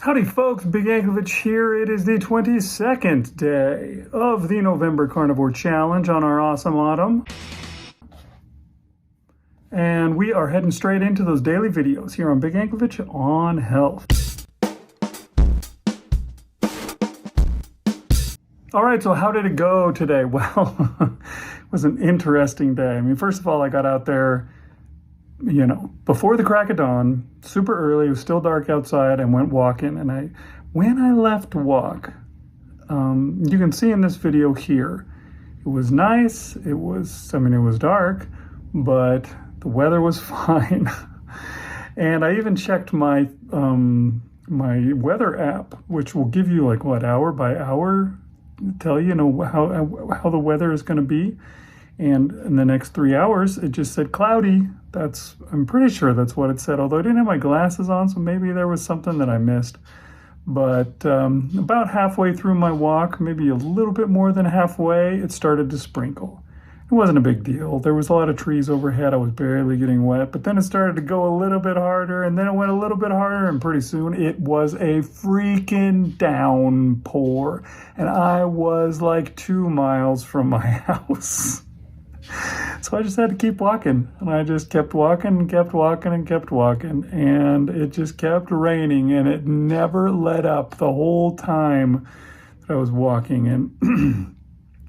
Howdy folks, Big Yankovic here. It is the 22nd day of the November Carnivore Challenge on our awesome autumn. And we are heading straight into those daily videos here on Big Yankovic on health. All right, so how did it go today? Well, it was an interesting day. I mean, first of all, I got out there, before the crack of dawn, super early. It was still dark outside, and went walking. And when I left to walk, you can see in this video here, it was nice. It was dark, but the weather was fine. And I even checked my my weather app, which will give you hour by hour, tell you how the weather is going to be. And in the next 3 hours, it just said cloudy. I'm pretty sure that's what it said, although I didn't have my glasses on, so maybe there was something that I missed. But about halfway through my walk, maybe a little bit more than halfway, it started to sprinkle. It wasn't a big deal. There was a lot of trees overhead. I was barely getting wet, but then it started to go a little bit harder, and then it went a little bit harder, and pretty soon it was a freaking downpour. And I was like 2 miles from my house. So I just had to keep walking, and I just kept walking and kept walking and kept walking, and it just kept raining, and it never let up the whole time that I was walking. And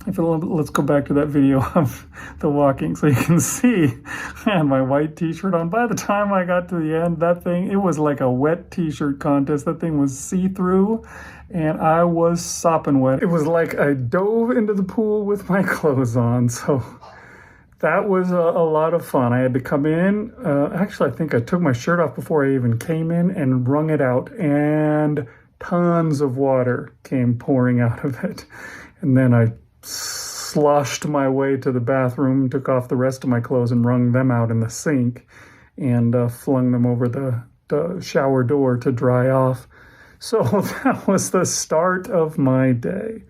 let's go back to that video of the walking so you can see I had my white t-shirt on. By the time I got to the end, it was like a wet t-shirt contest. That thing was see-through, and I was sopping wet. It was like I dove into the pool with my clothes on, so that was a lot of fun. I had to come in. Actually, I think I took my shirt off before I even came in and wrung it out, and tons of water came pouring out of it. And then I sloshed my way to the bathroom, took off the rest of my clothes and wrung them out in the sink, and flung them over the shower door to dry off. So that was the start of my day.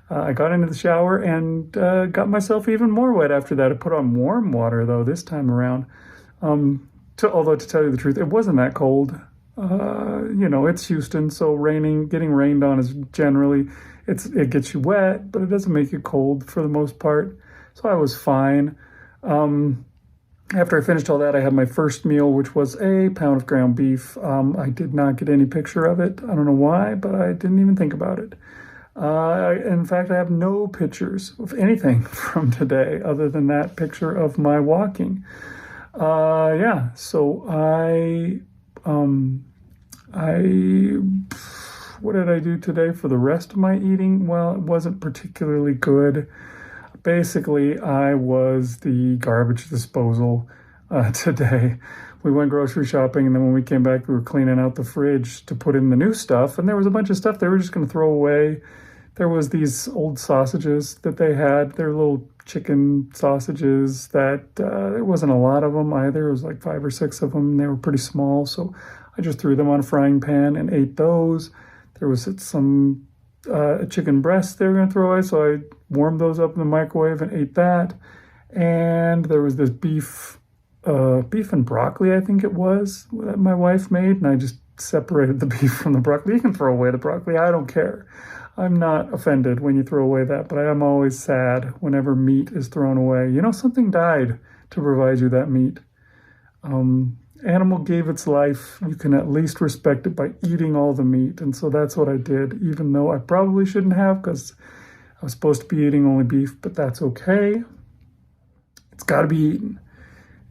I got into the shower and got myself even more wet after that. I put on warm water, though, this time around. Although, to tell you the truth, it wasn't that cold. It's Houston, so getting rained on is generally, it gets you wet, but it doesn't make you cold for the most part. So I was fine. After I finished all that, I had my first meal, which was a pound of ground beef. I did not get any picture of it. I don't know why, but I didn't even think about it. In fact, I have no pictures of anything from today other than that picture of my walking. So what did I do today for the rest of my eating? Well, it wasn't particularly good. Basically, I was the garbage disposal today. We went grocery shopping, and then when we came back, we were cleaning out the fridge to put in the new stuff, and there was a bunch of stuff they were just going to throw away. There was these old sausages that they had. They're little chicken sausages that there wasn't a lot of them either. It was like 5 or 6 of them. They were pretty small, so I just threw them on a frying pan and ate those. There was some chicken breasts they were going to throw away, so I warmed those up in the microwave and ate that. And there was this beef and broccoli, I think it was, that my wife made, and I just separated the beef from the broccoli. You can throw away the broccoli, I don't care. I'm not offended when you throw away that, but I am always sad whenever meat is thrown away. Something died to provide you that meat. Animal gave its life. You can at least respect it by eating all the meat, and so that's what I did, even though I probably shouldn't have, because I was supposed to be eating only beef, but that's okay. It's got to be eaten.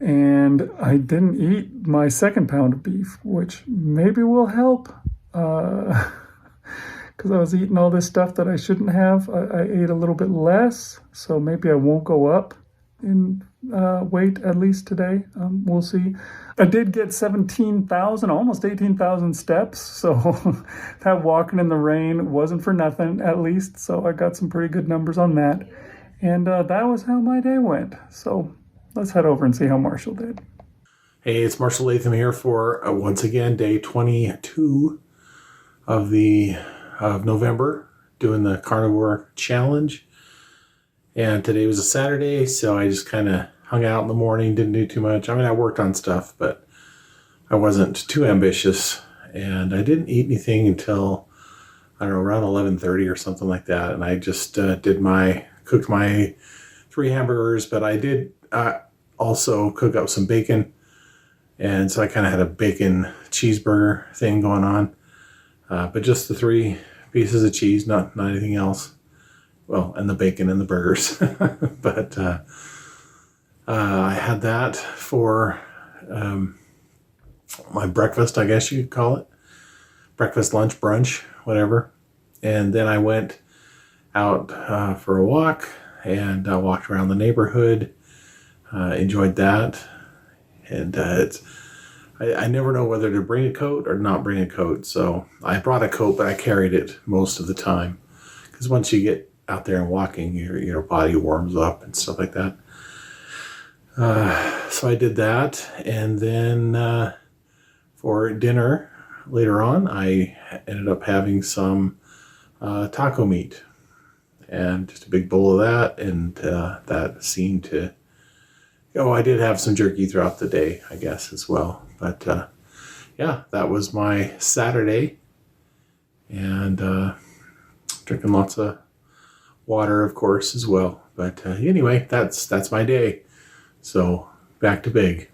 And I didn't eat my second pound of beef, which maybe will help, because I was eating all this stuff that I shouldn't have. I ate a little bit less, so maybe I won't go up in weight, at least today. We'll see. I did get 17,000, almost 18,000 steps, so that walking in the rain wasn't for nothing, at least. So I got some pretty good numbers on that. And that was how my day went. So let's head over and see how Marshall did. Hey, it's Marshall Latham here for, once again, day 22 of November, doing the Carnivore Challenge. And today was a Saturday, so I just kind of hung out in the morning, didn't do too much. I mean, I worked on stuff, but I wasn't too ambitious. and I didn't eat anything until, I don't know, around 11:30 or something like that. And I just cooked my 3 hamburgers, but I did also cook up some bacon. And so I kind of had a bacon cheeseburger thing going on. But just the 3 pieces of cheese, not anything else. Well, and the bacon and the burgers. But I had that for my breakfast, I guess you'd call it. Breakfast, lunch, brunch, whatever. And then I went out for a walk and walked around the neighborhood. Enjoyed that. And I never know whether to bring a coat or not bring a coat. So I brought a coat, but I carried it most of the time. Because once you get out there and walking, your body warms up and stuff like that. So I did that. And then for dinner later on, I ended up having some taco meat. And just a big bowl of that. And that seemed to... Oh, I did have some jerky throughout the day, I guess, as well. But yeah, that was my Saturday. And drinking lots of water, of course, as well. But anyway, that's my day. So back to big.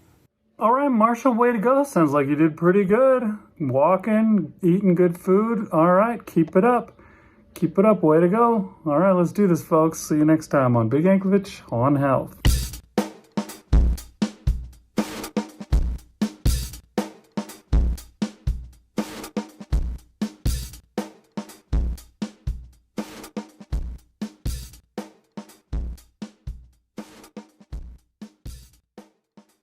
All right, Marshall, way to go. Sounds like you did pretty good. Walking, eating good food. All right, keep it up. Keep it up. Way to go. All right, let's do this, folks. See you next time on Big Anklevich on Health.